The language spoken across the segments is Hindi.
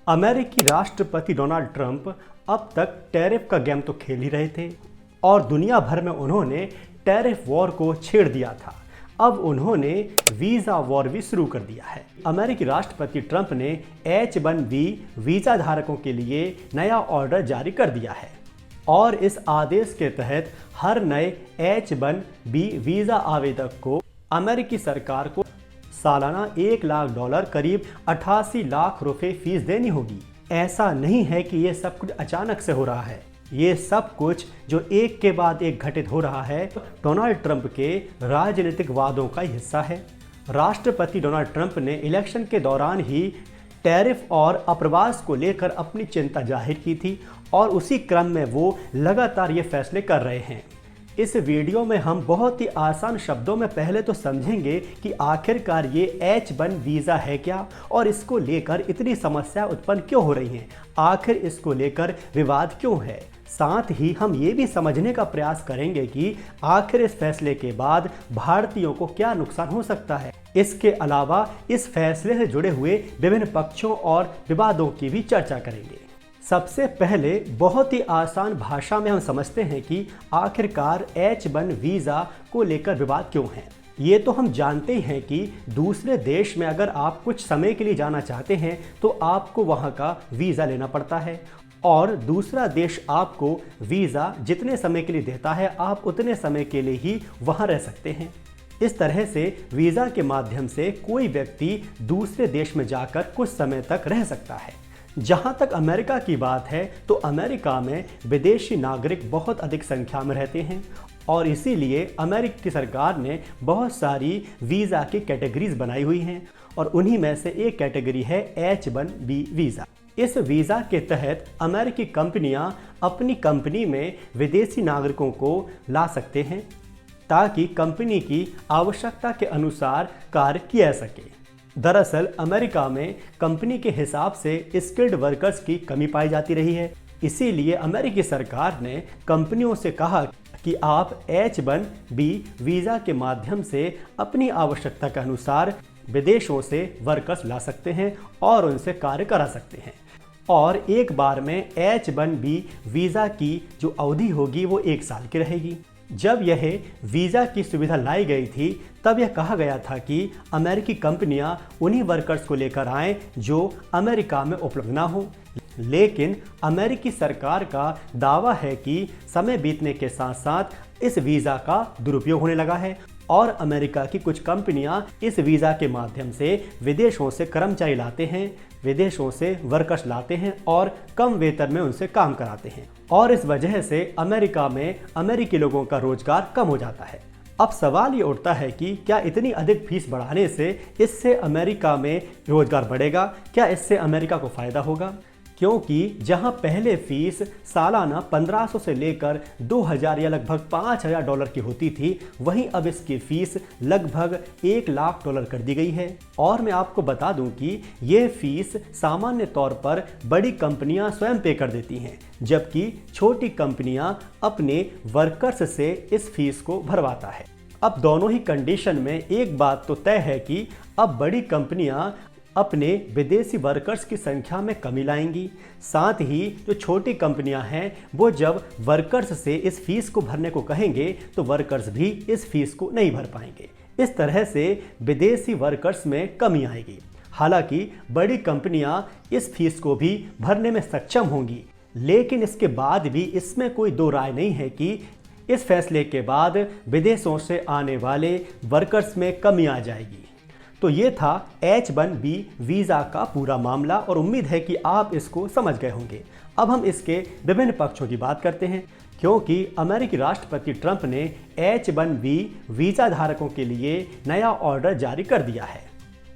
अमेरिकी राष्ट्रपति डोनाल्ड ट्रंप अब तक टैरिफ का गेम तो खेल ही रहे थे और दुनिया भर में उन्होंने टैरिफ वॉर को छेड़ दिया था। अब उन्होंने वीज़ा वॉर भी शुरू कर दिया है। अमेरिकी राष्ट्रपति ट्रंप ने H-1B वीज़ा धारकों के लिए नया ऑर्डर जारी कर दिया है और इस आदेश के तहत हर नए H-1B वीज़ा आवेदक को अमेरिकी सरकार को सालाना $1 लाख करीब 88 लाख रुपए फीस देनी होगी। ऐसा नहीं है कि ये सब कुछ अचानक से हो रहा है, ये सब कुछ जो एक के बाद एक घटित हो रहा है डोनाल्ड ट्रंप के राजनीतिक वादों का हिस्सा है। राष्ट्रपति डोनाल्ड ट्रंप ने इलेक्शन के दौरान ही टैरिफ और अप्रवास को लेकर अपनी चिंता जाहिर की थी और उसी क्रम में वो लगातार ये फैसले कर रहे हैं। इस वीडियो में हम बहुत ही आसान शब्दों में पहले तो समझेंगे कि आखिरकार ये H-1 वीज़ा है क्या और इसको लेकर इतनी समस्या उत्पन्न क्यों हो रही हैं, आखिर इसको लेकर विवाद क्यों है। साथ ही हम ये भी समझने का प्रयास करेंगे कि आखिर इस फैसले के बाद भारतीयों को क्या नुकसान हो सकता है। इसके अलावा इस फैसले से जुड़े हुए विभिन्न पक्षों और विवादों की भी चर्चा करेंगे। सबसे पहले बहुत ही आसान भाषा में हम समझते हैं कि आखिरकार H-1 वीज़ा को लेकर विवाद क्यों है। ये तो हम जानते ही हैं कि दूसरे देश में अगर आप कुछ समय के लिए जाना चाहते हैं तो आपको वहाँ का वीज़ा लेना पड़ता है और दूसरा देश आपको वीज़ा जितने समय के लिए देता है आप उतने समय के लिए ही वहाँ रह सकते हैं। इस तरह से वीज़ा के माध्यम से कोई व्यक्ति दूसरे देश में जाकर कुछ समय तक रह सकता है। जहां तक अमेरिका की बात है तो अमेरिका में विदेशी नागरिक बहुत अधिक संख्या में रहते हैं और इसीलिए अमेरिकी सरकार ने बहुत सारी वीज़ा की कैटेगरीज बनाई हुई हैं और उन्हीं में से एक कैटेगरी है H-1B वीज़ा। इस वीज़ा के तहत अमेरिकी कंपनियां अपनी कंपनी में विदेशी नागरिकों को ला सकते हैं ताकि कंपनी की आवश्यकता के अनुसार कार्य किया जा सके। दरअसल अमेरिका में कंपनी के हिसाब से स्किल्ड वर्कर्स की कमी पाई जाती रही है, इसीलिए अमेरिकी सरकार ने कंपनियों से कहा कि आप H-1B वीज़ा के माध्यम से अपनी आवश्यकता के अनुसार विदेशों से वर्कर्स ला सकते हैं और उनसे कार्य करा सकते हैं और एक बार में H-1B वीज़ा की जो अवधि होगी वो 1 साल की रहेगी। जब यह वीज़ा की सुविधा लाई गई थी तब यह कहा गया था कि अमेरिकी कंपनियां उन्हीं वर्कर्स को लेकर आएं जो अमेरिका में उपलब्ध ना हो, लेकिन अमेरिकी सरकार का दावा है कि समय बीतने के साथ साथ इस वीज़ा का दुरुपयोग होने लगा है और अमेरिका की कुछ कंपनियां इस वीज़ा के माध्यम से विदेशों से कर्मचारी लाते हैं, विदेशों से वर्कर्स लाते हैं और कम वेतन में उनसे काम कराते हैं और इस वजह से अमेरिका में अमेरिकी लोगों का रोजगार कम हो जाता है। अब सवाल ये उठता है कि क्या इतनी अधिक फीस बढ़ाने से इससे अमेरिका में रोजगार बढ़ेगा, क्या इससे अमेरिका को फ़ायदा होगा? क्योंकि जहां पहले फीस सालाना 1500 से लेकर 2000 या लगभग $5000 की होती थी, वहीं अब इसकी फीस लगभग $1 लाख कर दी गई है। और मैं आपको बता दूं कि यह फीस सामान्य तौर पर बड़ी कंपनियां स्वयं पे कर देती हैं, जबकि छोटी कंपनियां अपने वर्कर्स से इस फीस को भरवाता है। अब दोनों ही कंडीशन में एक बात तो तय है कि अब बड़ी कंपनियां अपने विदेशी वर्कर्स की संख्या में कमी लाएंगी, साथ ही जो छोटी कंपनियां हैं वो जब वर्कर्स से इस फीस को भरने को कहेंगे तो वर्कर्स भी इस फीस को नहीं भर पाएंगे। इस तरह से विदेशी वर्कर्स में कमी आएगी। हालांकि बड़ी कंपनियां इस फीस को भी भरने में सक्षम होंगी, लेकिन इसके बाद भी इसमें कोई दो राय नहीं है कि इस फैसले के बाद विदेशों से आने वाले वर्कर्स में कमी आ जाएगी। तो ये था H-1B वीज़ा का पूरा मामला और उम्मीद है कि आप इसको समझ गए होंगे। अब हम इसके विभिन्न पक्षों की बात करते हैं, क्योंकि अमेरिकी राष्ट्रपति ट्रंप ने H-1B वीज़ा धारकों के लिए नया ऑर्डर जारी कर दिया है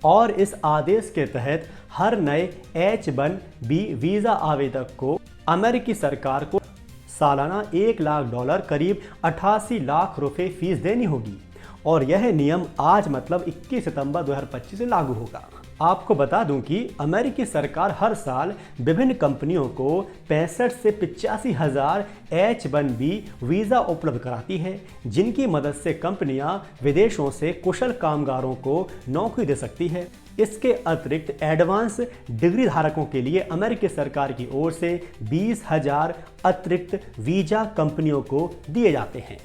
और इस आदेश के तहत हर नए H-1B वीज़ा आवेदक को अमेरिकी सरकार को सालाना $1 लाख करीब 88 लाख रुपए फीस देनी होगी और यह नियम आज मतलब 21 सितंबर 2025 से लागू होगा। आपको बता दूं कि अमेरिकी सरकार हर साल विभिन्न कंपनियों को 65 से 85 हज़ार H-1B वीज़ा उपलब्ध कराती है, जिनकी मदद से कंपनियां विदेशों से कुशल कामगारों को नौकरी दे सकती है। इसके अतिरिक्त एडवांस डिग्री धारकों के लिए अमेरिकी सरकार की ओर से 20,000 अतिरिक्त वीजा कंपनियों को दिए जाते हैं।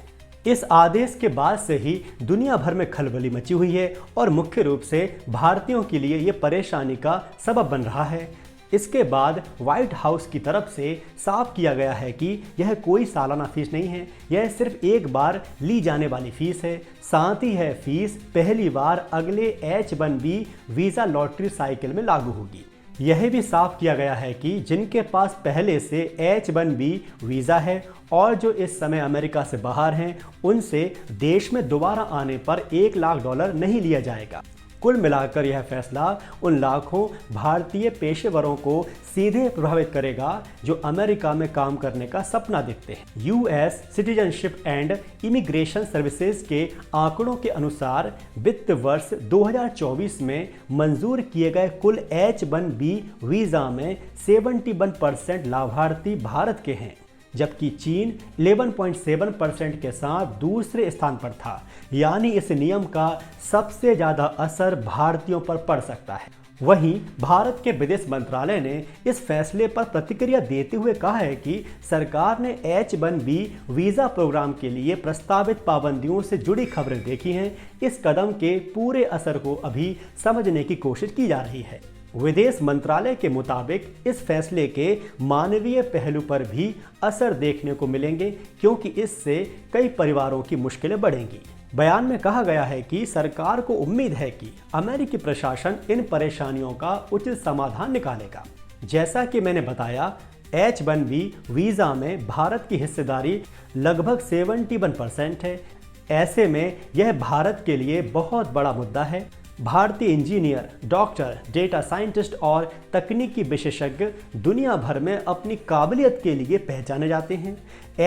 इस आदेश के बाद से ही दुनिया भर में खलबली मची हुई है और मुख्य रूप से भारतीयों के लिए ये परेशानी का सबब बन रहा है। इसके बाद व्हाइट हाउस की तरफ से साफ किया गया है कि यह कोई सालाना फीस नहीं है, यह सिर्फ एक बार ली जाने वाली फीस है। साथ ही यह फीस पहली बार अगले H-1B वीज़ा लॉटरी साइकिल में लागू होगी। यह भी साफ किया गया है कि जिनके पास पहले से H-1B वीज़ा है और जो इस समय अमेरिका से बाहर हैं, उनसे देश में दोबारा आने पर $1 लाख नहीं लिया जाएगा। कुल मिलाकर यह फैसला उन लाखों भारतीय पेशेवरों को सीधे प्रभावित करेगा जो अमेरिका में काम करने का सपना देखते हैं। US citizenship and immigration services के आंकड़ों के अनुसार वित्त वर्ष 2024 में मंजूर किए गए कुल H-1B वीज़ा में 71% लाभार्थी भारत के हैं, जबकि चीन 11.7% के साथ दूसरे स्थान पर था। यानी इस नियम का सबसे ज़्यादा असर भारतीयों पर पड़ सकता है। वहीं भारत के विदेश मंत्रालय ने इस फैसले पर प्रतिक्रिया देते हुए कहा है कि सरकार ने H-1B वीज़ा प्रोग्राम के लिए प्रस्तावित पाबंदियों से जुड़ी खबरें देखी हैं। इस कदम के पूरे असर को अभी समझने की कोशिश की जा रही है। विदेश मंत्रालय के मुताबिक इस फैसले के मानवीय पहलू पर भी असर देखने को मिलेंगे, क्योंकि इससे कई परिवारों की मुश्किलें बढ़ेंगी। बयान में कहा गया है कि सरकार को उम्मीद है कि अमेरिकी प्रशासन इन परेशानियों का उचित समाधान निकालेगा। जैसा कि मैंने बताया, H-1B वीज़ा में भारत की हिस्सेदारी लगभग 71% है। ऐसे में यह भारत के लिए बहुत बड़ा मुद्दा है। भारतीय इंजीनियर, डॉक्टर, डेटा साइंटिस्ट और तकनीकी विशेषज्ञ दुनिया भर में अपनी काबिलियत के लिए पहचाने जाते हैं।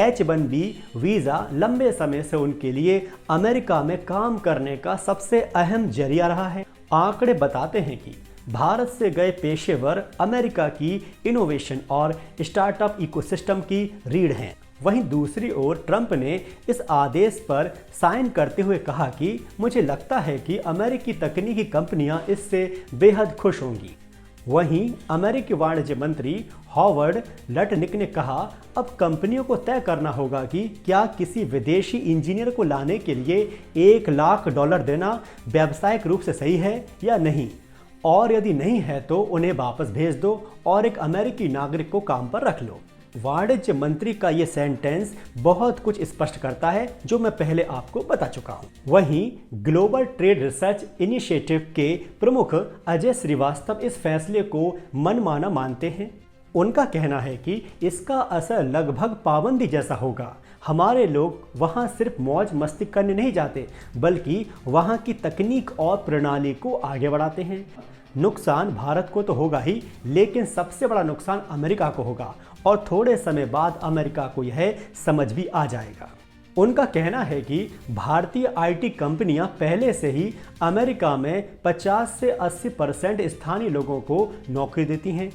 H-1B वीज़ा लंबे समय से उनके लिए अमेरिका में काम करने का सबसे अहम जरिया रहा है। आंकड़े बताते हैं कि भारत से गए पेशेवर अमेरिका की इनोवेशन और स्टार्टअप इकोसिस्टम की रीढ़ हैं। वहीं दूसरी ओर ट्रंप ने इस आदेश पर साइन करते हुए कहा कि मुझे लगता है कि अमेरिकी तकनीकी कंपनियां इससे बेहद खुश होंगी। वहीं अमेरिकी वाणिज्य मंत्री हॉवर्ड लटनिक ने कहा, अब कंपनियों को तय करना होगा कि क्या किसी विदेशी इंजीनियर को लाने के लिए $1 लाख देना व्यावसायिक रूप से सही है या नहीं, और यदि नहीं है तो उन्हें वापस भेज दो और एक अमेरिकी नागरिक को काम पर रख लो। वाणिज्य मंत्री का ये सेंटेंस बहुत कुछ स्पष्ट करता है, जो मैं पहले आपको बता चुका हूँ। वहीं ग्लोबल ट्रेड रिसर्च इनिशिएटिव के प्रमुख अजय श्रीवास्तव इस फैसले को मनमाना मानते हैं। उनका कहना है कि इसका असर लगभग पाबंदी जैसा होगा। हमारे लोग वहां सिर्फ मौज मस्ती करने नहीं जाते, बल्कि वहां की तकनीक और प्रणाली को आगे बढ़ाते हैं। नुकसान भारत को तो होगा ही, लेकिन सबसे बड़ा नुकसान अमेरिका को होगा और थोड़े समय बाद अमेरिका को यह समझ भी आ जाएगा। उनका कहना है कि भारतीय आईटी कंपनियां पहले से ही अमेरिका में 50 से 80% स्थानीय लोगों को नौकरी देती हैं।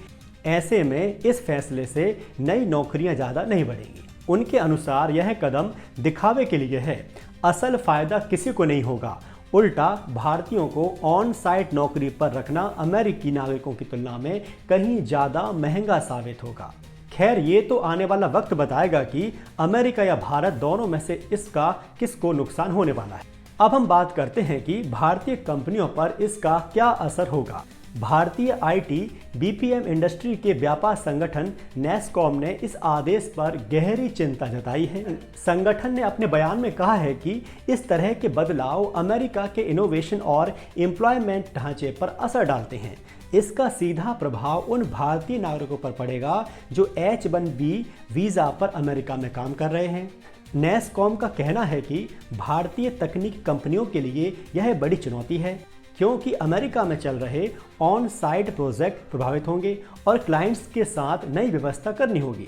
ऐसे में इस फैसले से नई नौकरियां ज़्यादा नहीं बढ़ेंगी। उनके अनुसार यह कदम दिखावे के लिए है, असल फायदा किसी को नहीं होगा। उल्टा भारतीयों को ऑन साइट नौकरी पर रखना अमेरिकी नागरिकों की तुलना में कहीं ज़्यादा महंगा साबित होगा। खैर, ये तो आने वाला वक्त बताएगा कि अमेरिका या भारत दोनों में से इसका किसको नुकसान होने वाला है। अब हम बात करते हैं कि भारतीय कंपनियों पर इसका क्या असर होगा। भारतीय आईटी बीपीएम इंडस्ट्री के व्यापार संगठन नेस्कॉम ने इस आदेश पर गहरी चिंता जताई है। संगठन ने अपने बयान में कहा है कि इस तरह के बदलाव अमेरिका के इनोवेशन और एम्प्लॉयमेंट ढांचे पर असर डालते हैं। इसका सीधा प्रभाव उन भारतीय नागरिकों पर पड़ेगा जो H-1B वीज़ा पर अमेरिका में काम कर रहे हैं। नेस्कॉम का कहना है कि भारतीय तकनीकी कंपनियों के लिए यह बड़ी चुनौती है, क्योंकि अमेरिका में चल रहे ऑन साइट प्रोजेक्ट प्रभावित होंगे और क्लाइंट्स के साथ नई व्यवस्था करनी होगी।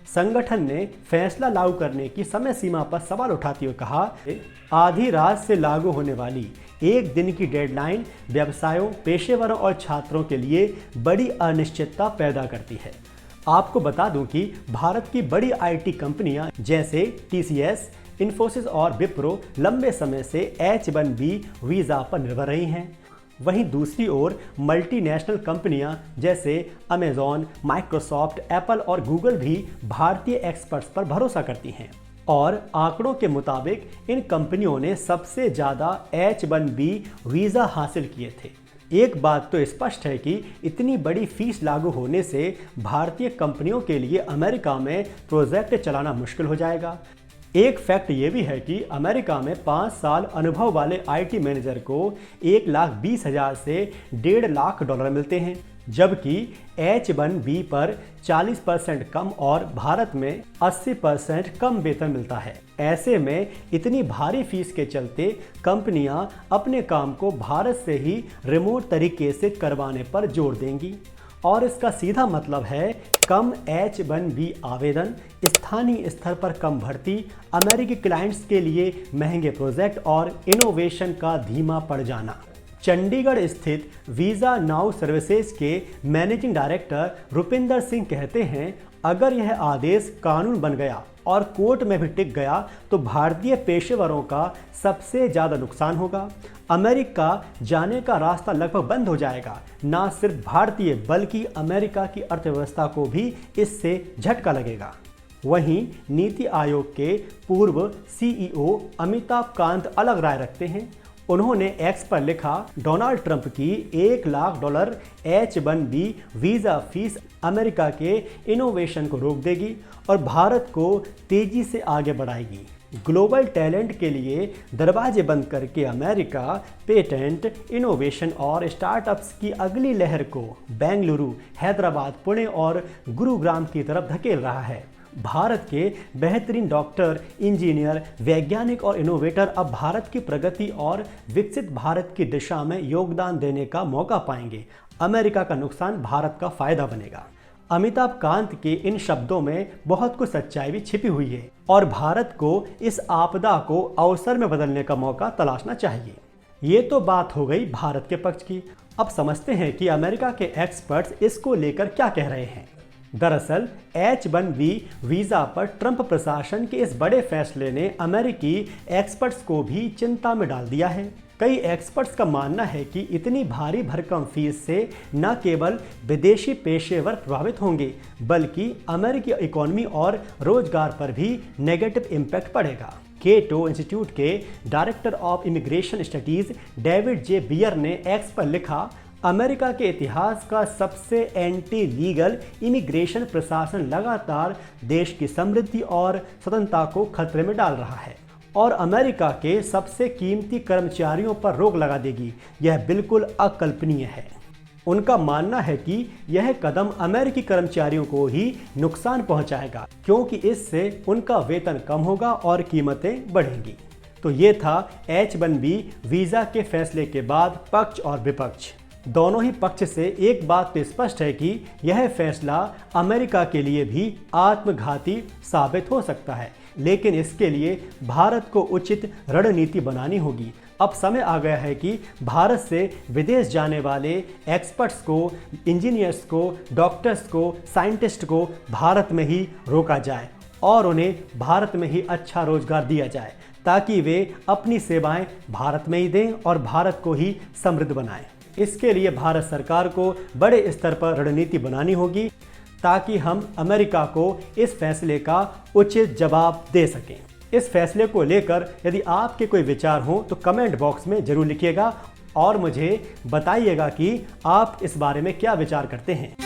संगठन ने फैसला लागू करने की समय सीमा पर सवाल उठाते हुए कहा, आधी रात से लागू होने वाली एक दिन की डेडलाइन व्यवसायों, पेशेवरों और छात्रों के लिए बड़ी अनिश्चितता पैदा करती है। आपको बता दूं कि भारत की बड़ी आईटी कंपनियां जैसे TCS, इन्फोसिस और विप्रो लंबे समय से H-1B वीज़ा पर निर्भर रही हैं। वहीं दूसरी ओर मल्टीनेशनल कंपनियां जैसे अमेजॉन, माइक्रोसॉफ्ट, एप्पल और गूगल भी भारतीय एक्सपर्ट्स पर भरोसा करती हैं। और आंकड़ों के मुताबिक इन कंपनियों ने सबसे ज़्यादा H-1B वीज़ा हासिल किए थे। एक बात तो स्पष्ट है कि इतनी बड़ी फीस लागू होने से भारतीय कंपनियों के लिए अमेरिका में प्रोजेक्ट चलाना मुश्किल हो जाएगा। एक फैक्ट ये भी है कि अमेरिका में 5 साल अनुभव वाले IT मैनेजर को 1,20,000 से $1.5 लाख मिलते हैं, जबकि H-1B पर 40% कम और भारत में 80% कम वेतन मिलता है। ऐसे में इतनी भारी फीस के चलते कंपनियां अपने काम को भारत से ही रिमोट तरीके से करवाने पर जोर देंगी और इसका सीधा मतलब है कम H-1B आवेदन, स्थानीय स्तर पर कम भर्ती, अमेरिकी क्लाइंट्स के लिए महंगे प्रोजेक्ट और इनोवेशन का धीमा पड़ जाना। चंडीगढ़ स्थित वीज़ा नाउ सर्विसेज के मैनेजिंग डायरेक्टर रुपिंदर सिंह कहते हैं, अगर यह आदेश कानून बन गया और कोर्ट में भी टिक गया तो भारतीय पेशेवरों का सबसे ज़्यादा नुकसान होगा। अमेरिका जाने का रास्ता लगभग बंद हो जाएगा। ना सिर्फ भारतीय बल्कि अमेरिका की अर्थव्यवस्था को भी इससे झटका लगेगा। वहीं नीति आयोग के पूर्व CEO अमिताभ कांत अलग राय रखते हैं। उन्होंने एक्स पर लिखा, डोनाल्ड ट्रंप की $1 lakh H-1B visa fees America के इनोवेशन को रोक देगी और भारत को तेजी से आगे बढ़ाएगी। ग्लोबल टैलेंट के लिए दरवाजे बंद करके अमेरिका पेटेंट, इनोवेशन और स्टार्टअप्स की अगली लहर को बेंगलुरु, हैदराबाद, पुणे और गुरुग्राम की तरफ धकेल रहा है। भारत के बेहतरीन डॉक्टर, इंजीनियर, वैज्ञानिक और इनोवेटर अब भारत की प्रगति और विकसित भारत की दिशा में योगदान देने का मौका पाएंगे। अमेरिका का नुकसान, भारत का फायदा बनेगा। अमिताभ कांत के इन शब्दों में बहुत कुछ सच्चाई भी छिपी हुई है और भारत को इस आपदा को अवसर में बदलने का मौका तलाशना चाहिए। ये तो बात हो गई भारत के पक्ष की। अब समझते हैं कि अमेरिका के एक्सपर्ट्स इसको लेकर क्या कह रहे हैं। दरअसल H-1B वीज़ा पर ट्रंप प्रशासन के इस बड़े फैसले ने अमेरिकी एक्सपर्ट्स को भी चिंता में डाल दिया है। कई एक्सपर्ट्स का मानना है कि इतनी भारी भरकम फीस से न केवल विदेशी पेशेवर प्रभावित होंगे बल्कि अमेरिकी इकोनॉमी और रोजगार पर भी नेगेटिव इम्पैक्ट पड़ेगा। केटो इंस्टीट्यूट के director of immigration studies David J Bier ने एक्स पर लिखा, अमेरिका के इतिहास का सबसे एंटी लीगल इमिग्रेशन प्रशासन लगातार देश की समृद्धि और स्वतंत्रता को खतरे में डाल रहा है और अमेरिका के सबसे कीमती कर्मचारियों पर रोक लगा देगी। यह बिल्कुल अकल्पनीय है। उनका मानना है कि यह कदम अमेरिकी कर्मचारियों को ही नुकसान पहुंचाएगा क्योंकि इससे उनका वेतन कम होगा और कीमतें बढ़ेंगी। तो ये था H-1B वीज़ा के फैसले के बाद पक्ष और विपक्ष दोनों ही पक्ष से एक बात तो स्पष्ट है कि यह फैसला अमेरिका के लिए भी आत्मघाती साबित हो सकता है, लेकिन इसके लिए भारत को उचित रणनीति बनानी होगी। अब समय आ गया है कि भारत से विदेश जाने वाले एक्सपर्ट्स को, इंजीनियर्स को, डॉक्टर्स को, साइंटिस्ट को भारत में ही रोका जाए और उन्हें भारत में ही अच्छा रोजगार दिया जाए ताकि वे अपनी सेवाएं भारत में ही दें और भारत को ही समृद्ध बनाएं। इसके लिए भारत सरकार को बड़े स्तर पर रणनीति बनानी होगी ताकि हम अमेरिका को इस फैसले का उचित जवाब दे सकें। इस फैसले को लेकर यदि आपके कोई विचार हो तो कमेंट बॉक्स में जरूर लिखिएगा और मुझे बताइएगा कि आप इस बारे में क्या विचार करते हैं।